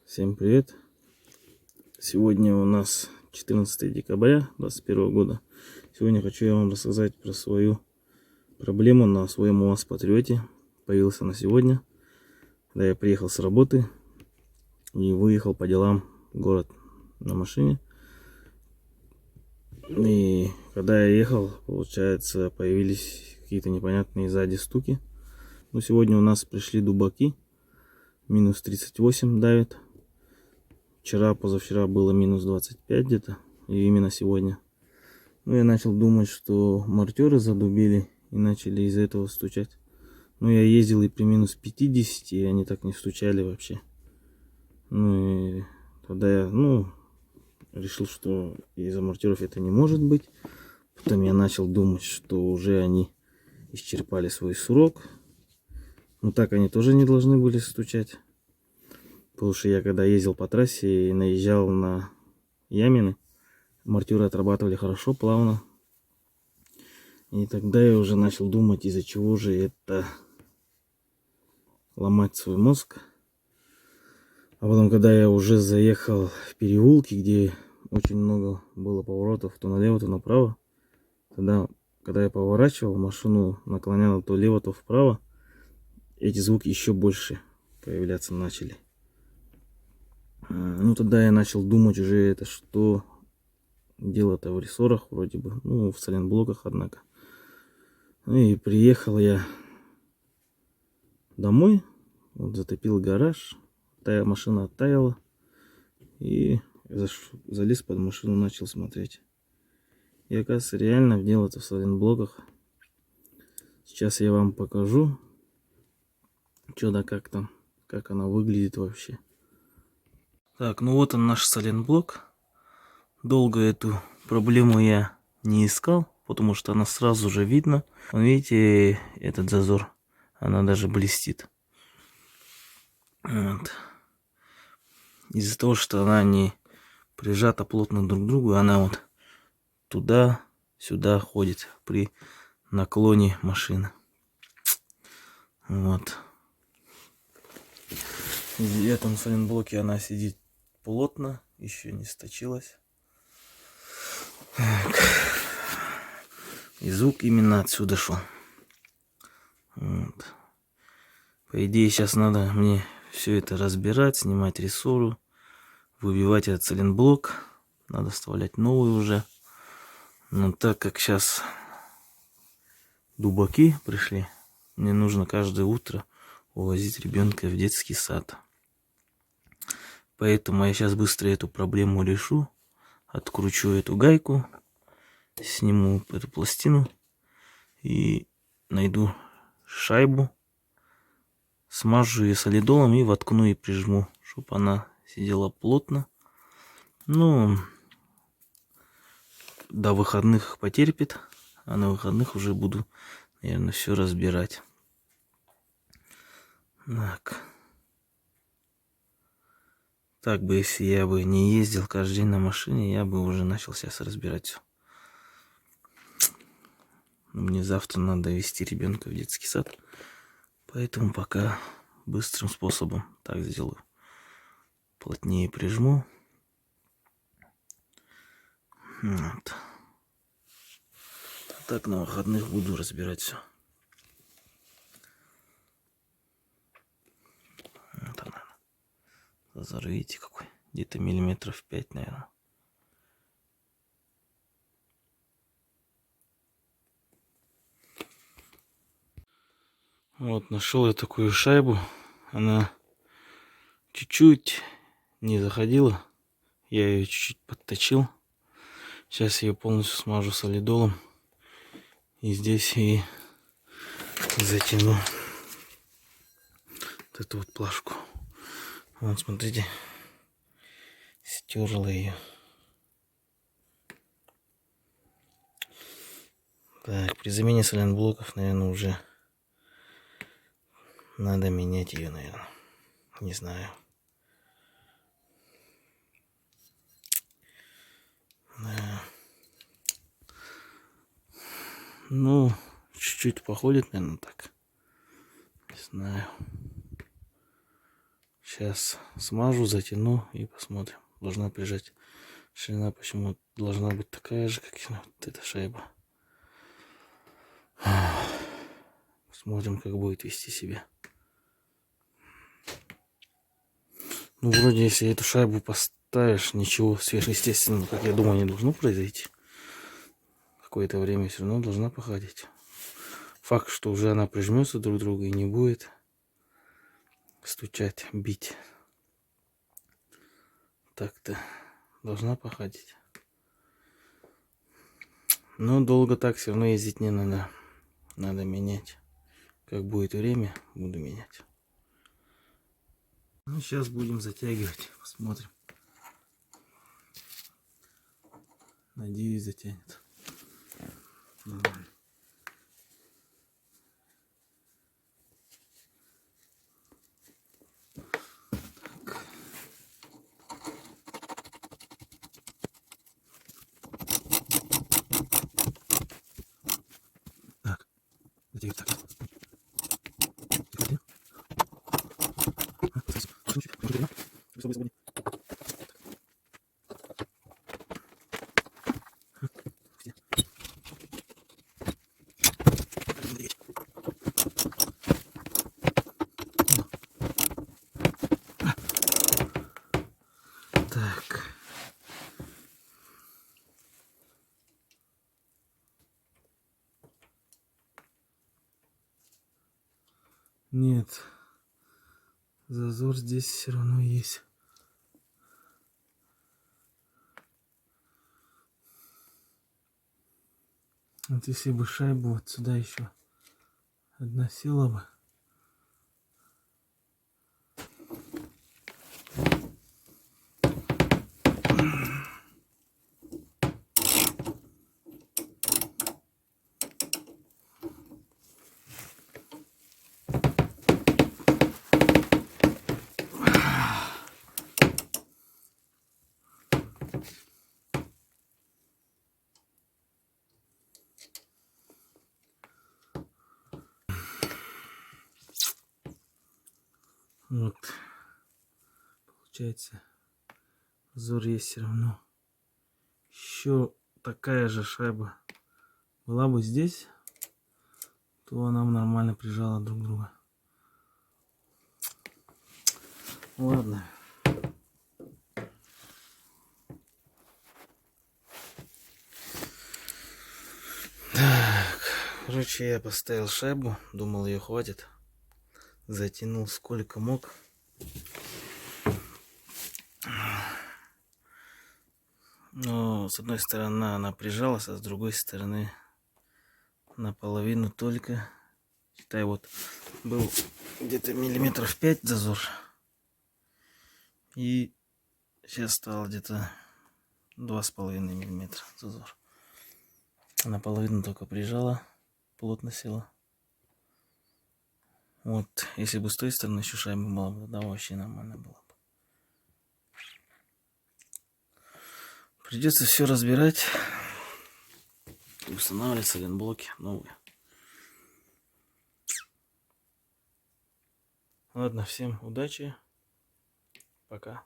Всем привет! Сегодня у нас 14 декабря 2021 года. Сегодня хочу я вам рассказать про свою проблему на своем УАЗ Патриоте. Появился на сегодня, когда я приехал с работы и выехал по делам в город на машине. И когда я ехал, получается, появились какие-то непонятные сзади стуки. Но сегодня у нас пришли дубаки. Минус 38 давит. Вчера, позавчера было минус 25 где-то. И именно сегодня. Ну, я начал думать, что мартеры задубили и начали из-за этого стучать. Ну, я ездил и при минус 50, и они так не стучали вообще. Ну, и тогда я, решил, что из-за мартеров это не может быть. Потом я начал думать, что уже они исчерпали свой срок. Но так они тоже не должны были стучать. Потому что я когда ездил по трассе и наезжал на ямины, мартеры отрабатывали хорошо, плавно. И тогда я уже начал думать, из-за чего же это ломать свой мозг. А потом, когда я уже заехал в переулки, где очень много было поворотов, то налево, то направо, тогда, когда я поворачивал, машину наклонял то лево, то вправо, эти звуки еще больше появляться начали. Ну, тогда я начал думать уже, это что дело-то в рессорах вроде бы, ну, в сайлентблоках, однако. Ну и приехал я домой, вот затопил гараж, машина оттаяла, и залез под машину, начал смотреть. И оказывается, реально дело-то в сайлентблоках. Сейчас я вам покажу, что да как там, как она выглядит вообще. Так, ну вот он, наш сайлентблок. Долго эту проблему я не искал, потому что она сразу же видно. Вон, видите, этот зазор, она даже блестит. Вот. Из-за того, что она не прижата плотно друг к другу, она вот туда-сюда ходит при наклоне машины. Вот. В этом сайлентблоке она сидит плотно, еще не сточилась. Так. И звук именно отсюда шел. Вот. По идее, сейчас надо мне все это разбирать, снимать рессору, выбивать этот сайлентблок. Надо вставлять новый уже. Но так как сейчас дубаки пришли, мне нужно каждое утро увозить ребенка в детский сад. Поэтому я сейчас быстро эту проблему решу. Откручу эту гайку, сниму эту пластину и найду шайбу, смажу ее солидолом и воткну и прижму, чтобы она сидела плотно. Ну, до выходных потерпит, а на выходных уже буду, наверное, все разбирать. Так бы, если я бы не ездил каждый день на машине, я бы уже начал сейчас разбирать все. Мне завтра надо везти ребенка в детский сад, поэтому пока быстрым способом так сделаю. Плотнее прижму. Вот. А так на выходных буду разбирать все. Вот она. Зазор, видите, какой? Где-то миллиметров 5, наверное. Вот, нашел я такую шайбу. Она чуть-чуть не заходила. Я ее чуть-чуть подточил. Сейчас ее полностью смажу солидолом. И здесь и затяну вот эту вот плашку. Вот, смотрите. Стерла ее. Так, при замене сайлентблоков, наверное, уже надо менять ее, наверное. Не знаю. Да. Ну, чуть-чуть походит, наверное, так. Не знаю. Сейчас смажу, затяну и посмотрим. Должна прижать. Ширина почему должна быть такая же, как и вот эта шайба. Смотрим, как будет вести себя. Ну, вроде, если эту шайбу поставишь, ничего сверхъестественного, как я думаю, не должно произойти. Какое-то время все равно должна походить. Факт, что уже она прижмется друг к другу и не будет стучать, бить. Так-то должна походить. Но долго так все равно ездить не надо. Надо менять. Как будет время, буду менять. Ну, сейчас будем затягивать. Посмотрим. Надеюсь, затянет. Нормально. Так. Затягивать так. Так. Нет. Зазор здесь все равно есть. Вот если бы шайбу вот сюда еще относила бы. Вот. Получается, зазор есть все равно. Еще такая же шайба была бы здесь, то она бы нормально прижала друг друга. Ладно. Так, короче, я поставил шайбу, думал, ее хватит. Затянул сколько мог. Но с одной стороны она прижалась, а с другой стороны наполовину только. Считай, вот был где-то миллиметров 5 зазор. И сейчас стало где-то 2,5 миллиметра зазор. Наполовину только прижала, плотно села. Вот, если бы с той стороны еще шайба была бы, да, вообще нормально было бы. Придется все разбирать и устанавливать сайлентблоки новые. Ладно, всем удачи. Пока.